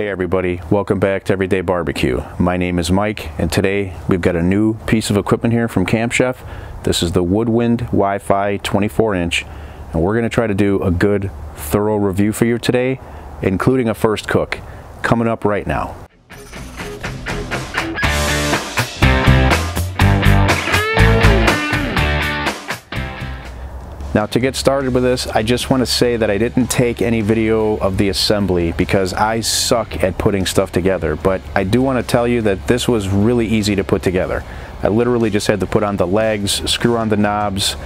Hey everybody, welcome back to Everyday Barbecue. My name is Mike, and today we've got a new piece of equipment here from Camp Chef. This is the Woodwind WiFi 24-inch, and we're going to try to do a good, thorough review for you today, including a first cook, coming up right now. Now, to get started with this, I just want to say that I didn't take any video of the assembly because I suck at putting stuff together, but I do want to tell you that this was really easy to put together. I literally just had to put on the legs, screw on the knobs,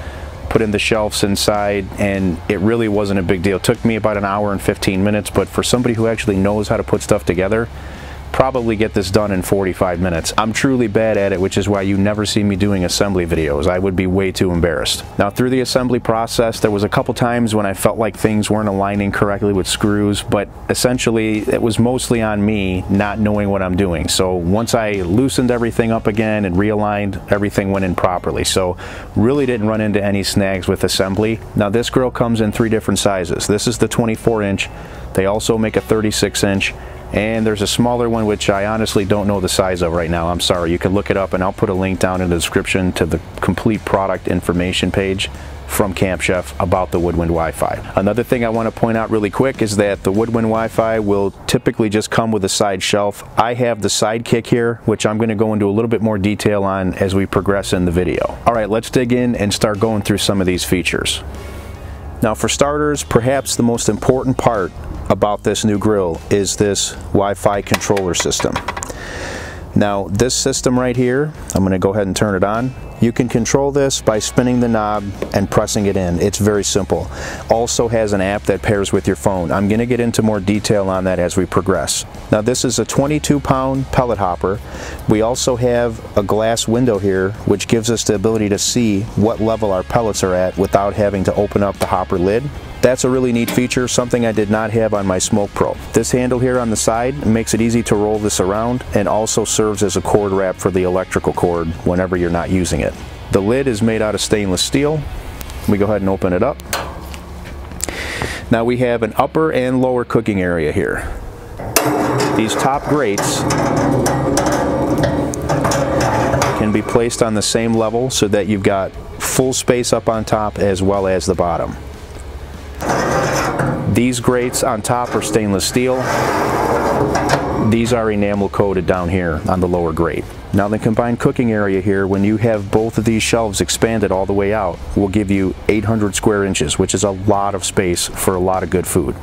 put in the shelves inside, and it really wasn't a big deal. It took me about an hour and 15 minutes, but for somebody who actually knows how to put stuff together, probably get this done in 45 minutes. I'm truly bad at it, which is why you never see me doing assembly videos. I would be way too embarrassed. Now, through the assembly process, there was a couple times when I felt like things weren't aligning correctly with screws, but essentially it was mostly on me not knowing what I'm doing. So once I loosened everything up again and realigned, everything went in properly. So really didn't run into any snags with assembly. Now, this grill comes in 3 different sizes. This is the 24-inch. They also make a 36-inch. And there's a smaller one which I honestly don't know the size of right now. I'm sorry. You can look it up, and I'll put a link down in the description to the complete product information page from Camp Chef about the Woodwind WiFi. Another thing I want to point out really quick is that the Woodwind WiFi will typically just come with a side shelf. I have the Sidekick here, which I'm going to go into a little bit more detail on as we progress in the video. All right, let's dig in and start going through some of these features. Now, for starters, perhaps the most important part about this new grill is this Wi-Fi controller system. Now, this system right here, I'm going to go ahead and turn it on. You can control this by spinning the knob and pressing it in. It's very simple. Also has an app that pairs with your phone. I'm going to get into more detail on that as we progress. Now, this is a 22-pound pellet hopper. We also have a glass window here, which gives us the ability to see what level our pellets are at without having to open up the hopper lid. That's a really neat feature, something I did not have on my Smoke Pro. This handle here on the side makes it easy to roll this around and also serves as a cord wrap for the electrical cord whenever you're not using it. The lid is made out of stainless steel. We go ahead and open it up. Now we have an upper and lower cooking area here. These top grates can be placed on the same level so that you've got full space up on top as well as the bottom. These grates on top are stainless steel. These are enamel coated down here on the lower grate. Now, the combined cooking area here, when you have both of these shelves expanded all the way out, will give you 800 square inches, which is a lot of space for a lot of good food.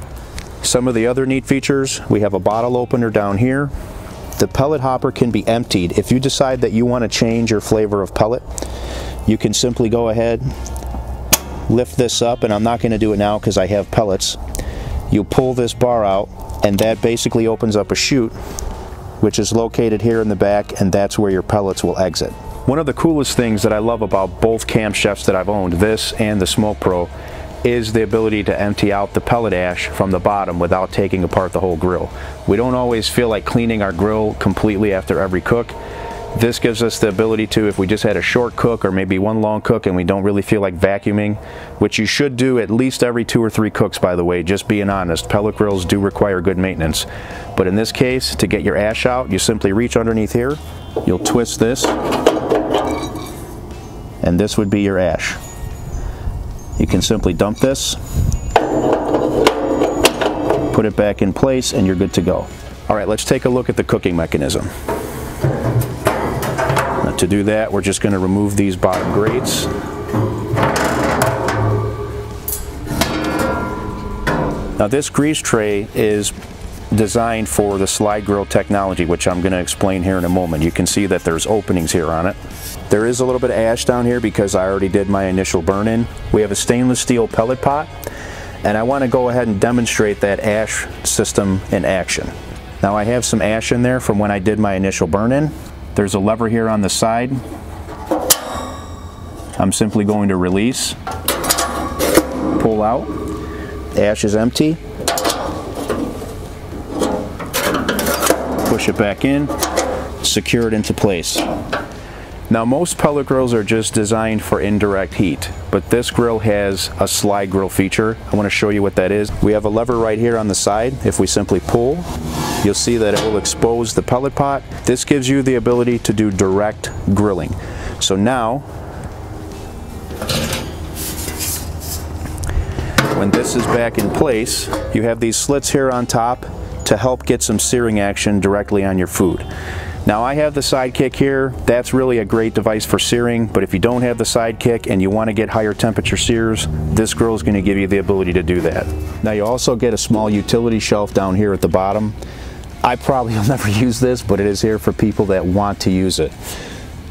Some of the other neat features, we have a bottle opener down here. The pellet hopper can be emptied. If you decide that you want to change your flavor of pellet, you can simply go ahead, lift this up, and I'm not going to do it now because I have pellets. You pull this bar out, and that basically opens up a chute, which is located here in the back, and that's where your pellets will exit. One of the coolest things that I love about both Camp Chefs that I've owned, this and the Smoke Pro, is the ability to empty out the pellet ash from the bottom without taking apart the whole grill. We don't always feel like cleaning our grill completely after every cook. This gives us the ability to, if we just had a short cook or maybe one long cook and we don't really feel like vacuuming, which you should do at least every 2 or 3 cooks, by the way, just being honest. Pellet grills do require good maintenance. But in this case, to get your ash out, you simply reach underneath here, you'll twist this, and this would be your ash. You can simply dump this, put it back in place, and you're good to go. All right, let's take a look at the cooking mechanism. To do that, we're just going to remove these bottom grates. Now, this grease tray is designed for the slide grill technology, which I'm going to explain here in a moment. You can see that there's openings here on it. There is a little bit of ash down here because I already did my initial burn-in. We have a stainless steel pellet pot, and I want to go ahead and demonstrate that ash system in action. Now, I have some ash in there from when I did my initial burn-in. There's a lever here on the side. I'm simply going to release, pull out. Ash is empty. Push it back in, secure it into place. Now most pellet grills are just designed for indirect heat, but this grill has a slide grill feature. I want to show you what that is. We have a lever right here on the side. If we simply pull, you'll see that it will expose the pellet pot. This gives you the ability to do direct grilling. So now, when this is back in place, you have these slits here on top to help get some searing action directly on your food. Now I have the Sidekick here. That's really a great device for searing, but if you don't have the Sidekick and you want to get higher temperature sears, this grill is going to give you the ability to do that. Now you also get a small utility shelf down here at the bottom. I probably will never use this, but it is here for people that want to use it.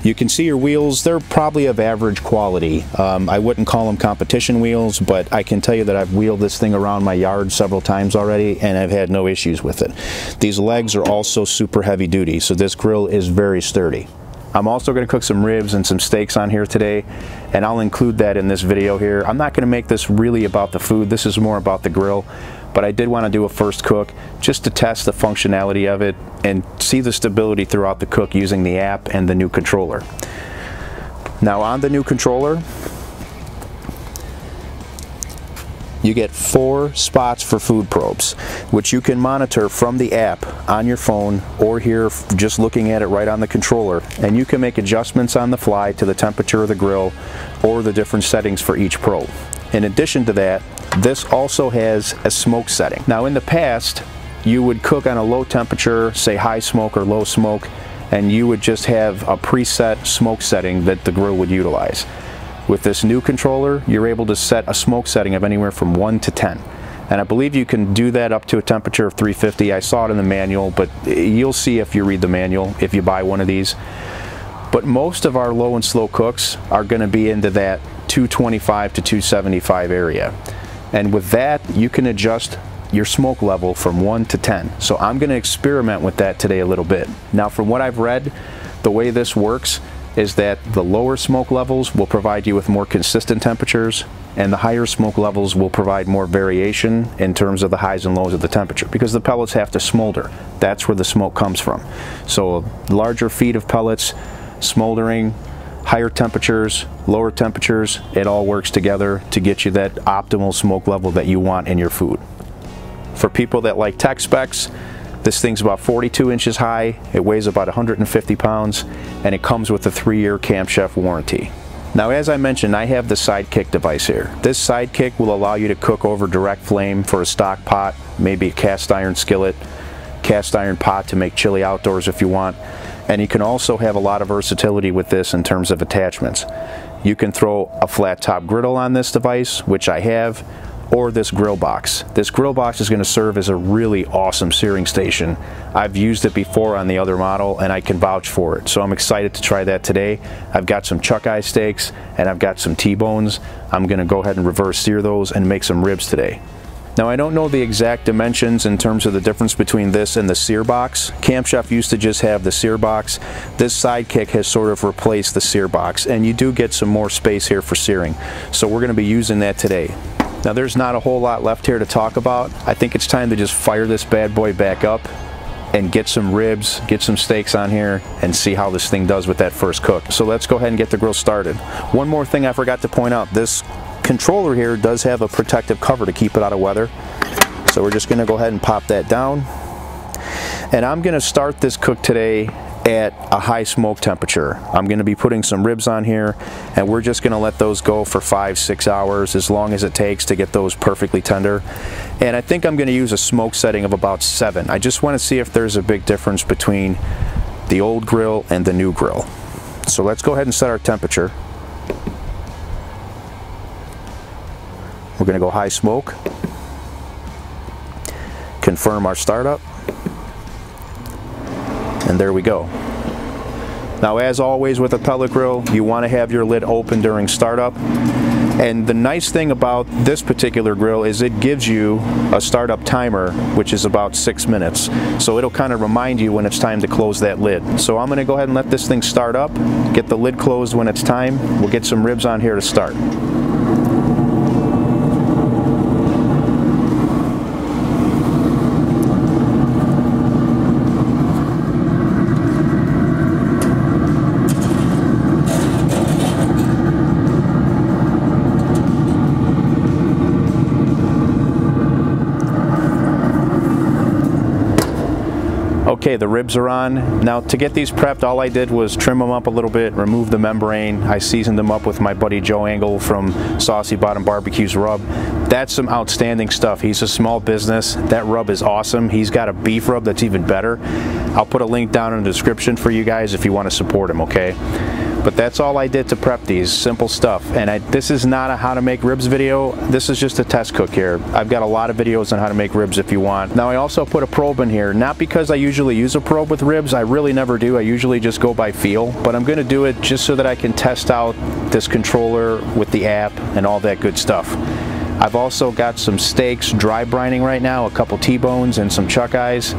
You can see your wheels, they're probably of average quality. I wouldn't call them competition wheels, but I can tell you that I've wheeled this thing around my yard several times already and I've had no issues with it. These legs are also super heavy duty, so this grill is very sturdy. I'm also going to cook some ribs and some steaks on here today, and I'll include that in this video here. I'm not going to make this really about the food, this is more about the grill. But I did want to do a first cook just to test the functionality of it and see the stability throughout the cook using the app and the new controller. Now on the new controller, you get 4 spots for food probes, which you can monitor from the app on your phone or here just looking at it right on the controller, and you can make adjustments on the fly to the temperature of the grill or the different settings for each probe. In addition to that, this also has a smoke setting. Now in the past, you would cook on a low temperature, say high smoke or low smoke, and you would just have a preset smoke setting that the grill would utilize. With this new controller, you're able to set a smoke setting of anywhere from 1 to 10. And I believe you can do that up to a temperature of 350. I saw it in the manual, but you'll see if you read the manual, if you buy one of these. But most of our low and slow cooks are going to be into that 225 to 275 area. And with that, you can adjust your smoke level from 1 to 10. So I'm going to experiment with that today a little bit. Now from what I've read, the way this works is that the lower smoke levels will provide you with more consistent temperatures, and the higher smoke levels will provide more variation in terms of the highs and lows of the temperature, because the pellets have to smolder. That's where the smoke comes from. So a larger feed of pellets, smoldering, higher temperatures, lower temperatures, it all works together to get you that optimal smoke level that you want in your food. For people that like tech specs, this thing's about 42 inches high, it weighs about 150 pounds, and it comes with a 3-year Camp Chef warranty. Now as I mentioned, I have the Sidekick device here. This Sidekick will allow you to cook over direct flame for a stock pot, maybe a cast iron skillet, cast iron pot to make chili outdoors if you want. And you can also have a lot of versatility with this in terms of attachments. You can throw a flat top griddle on this device, which I have, or this grill box. This grill box is going to serve as a really awesome searing station. I've used it before on the other model and I can vouch for it. So I'm excited to try that today. I've got some chuck eye steaks and I've got some T-bones. I'm going to go ahead and reverse sear those and make some ribs today. Now I don't know the exact dimensions in terms of the difference between this and the Sear box. Camp Chef used to just have the Sear box. This Sidekick has sort of replaced the Sear box, and you do get some more space here for searing. So we're going to be using that today. Now there's not a whole lot left here to talk about. I think it's time to just fire this bad boy back up and get some ribs, get some steaks on here, and see how this thing does with that first cook. So let's go ahead and get the grill started. One more thing I forgot to point out, this controller here does have a protective cover to keep it out of weather. So we're just going to go ahead and pop that down. And I'm going to start this cook today at a high smoke temperature. I'm going to be putting some ribs on here, and we're just going to let those go for 5-6 hours, as long as it takes to get those perfectly tender. And I think I'm going to use a smoke setting of about 7. I just want to see if there's a big difference between the old grill and the new grill. So let's go ahead and set our temperature. We're going to go high smoke, confirm our startup, and there we go. Now as always with a pellet grill, you want to have your lid open during startup. And the nice thing about this particular grill is it gives you a startup timer, which is about 6 minutes. So it'll kind of remind you when it's time to close that lid. So I'm going to go ahead and let this thing start up, get the lid closed when it's time. We'll get some ribs on here to start. Okay, the ribs are on. Now to get these prepped, all I did was trim them up a little bit, remove the membrane. I seasoned them up with my buddy Joe Angle from Saucy Bottom Barbecue's rub. That's some outstanding stuff. He's a small business. That rub is awesome. He's got a beef rub that's even better. I'll put a link down in the description for you guys if you want to support him, okay? But that's all I did to prep these, simple stuff. And this is not a how to make ribs video. This is just a test cook here. I've got a lot of videos on how to make ribs if you want. Now I also put a probe in here, not because I usually use a probe with ribs. I really never do. I usually just go by feel. But I'm gonna do it just so that I can test out this controller with the app and all that good stuff. I've also got some steaks dry brining right now, a couple T-bones and some chuck eyes.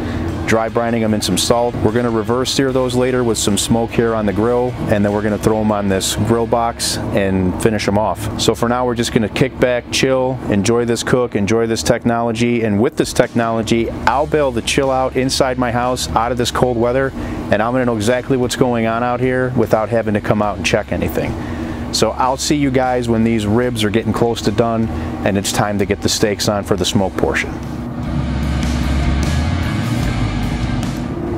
Dry brining them in some salt. We're going to reverse sear those later with some smoke here on the grill, and then we're going to throw them on this grill box and finish them off. So for now we're just going to kick back, chill, enjoy this cook, enjoy this technology, and with this technology I'll be able to chill out inside my house out of this cold weather, and I'm going to know exactly what's going on out here without having to come out and check anything. So I'll see you guys when these ribs are getting close to done and it's time to get the steaks on for the smoke portion.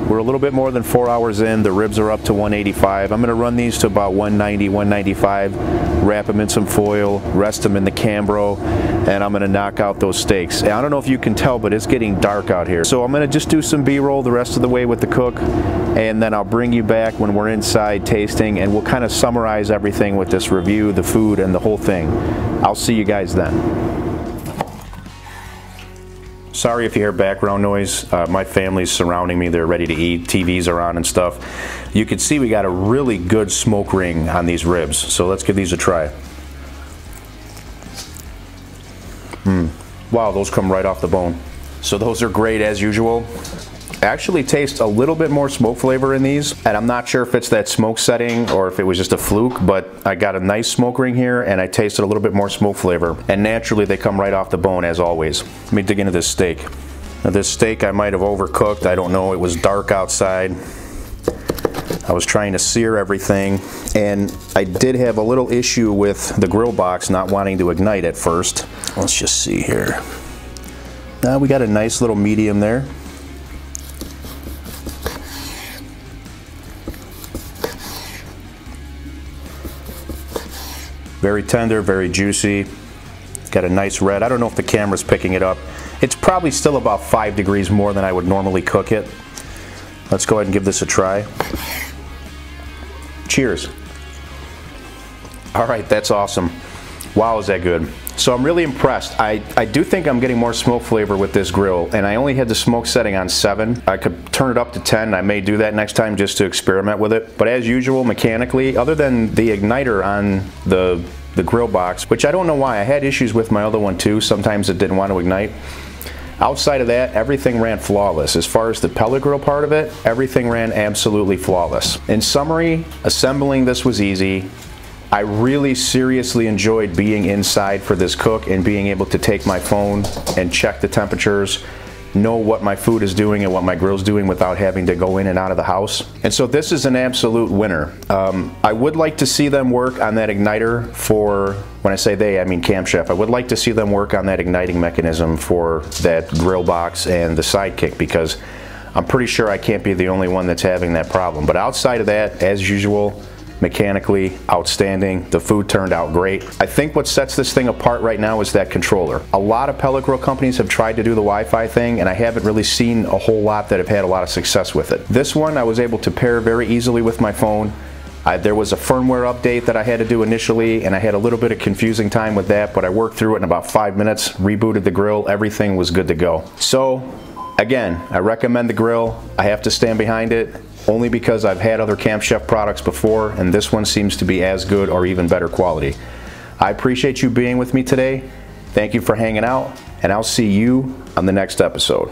We're a little bit more than 4 hours in. The ribs are up to 185. I'm going to run these to about 190, 195, wrap them in some foil, rest them in the Cambro, and I'm going to knock out those steaks. I don't know if you can tell, but it's getting dark out here. So I'm going to just do some B-roll the rest of the way with the cook, and then I'll bring you back when we're inside tasting, and we'll kind of summarize everything with this review, the food, and the whole thing. I'll see you guys then. Sorry if you hear background noise. My family's surrounding me. They're ready to eat. TVs are on and stuff. You can see we got a really good smoke ring on these ribs. So let's give these a try. Wow, those come right off the bone. So those are great as usual. Actually taste a little bit more smoke flavor in these, and I'm not sure if it's that smoke setting or if it was just a fluke, but I got a nice smoke ring here and I tasted a little bit more smoke flavor, and naturally they come right off the bone as always. Let me dig into this steak. Now this steak I might have overcooked. I don't know. It was dark outside. I was trying to sear everything, and I did have a little issue with the grill box not wanting to ignite at first. Let's just see here. Now we got a nice little medium there. Very tender, very juicy. Got a nice red. I don't know if the camera's picking it up. It's probably still about 5 degrees more than I would normally cook it. Let's go ahead and give this a try. Cheers. All right, that's awesome. Wow, is that good. So I'm really impressed. I do think I'm getting more smoke flavor with this grill, and I only had the smoke setting on 7. I could turn it up to 10. I may do that next time just to experiment with it. But as usual, mechanically, other than the igniter on the grill box, which I don't know why. I had issues with my other one too. Sometimes it didn't want to ignite. Outside of that, everything ran flawless. As far as the pellet grill part of it, everything ran absolutely flawless. In summary, assembling this was easy. I really seriously enjoyed being inside for this cook and being able to take my phone and check the temperatures, know what my food is doing and what my grill's doing without having to go in and out of the house. And so this is an absolute winner. I would like to see them work on that igniter for, when I say they, I mean Camp Chef. I would like to see them work on that igniting mechanism for that grill box and the Sidekick, because I'm pretty sure I can't be the only one that's having that problem. But outside of that, as usual, mechanically outstanding. The food turned out great. I think what sets this thing apart right now is that controller. A lot of pellet grill companies have tried to do the Wi-Fi thing, and I haven't really seen a whole lot that have had a lot of success with it. This one I was able to pair very easily with my phone. There was a firmware update that I had to do initially, and I had a little bit of confusing time with that, but I worked through it in about 5 minutes, rebooted the grill, everything was good to go. So again, I recommend the grill. I have to stand behind it, only because I've had other Camp Chef products before, and this one seems to be as good or even better quality. I appreciate you being with me today. Thank you for hanging out, and I'll see you on the next episode.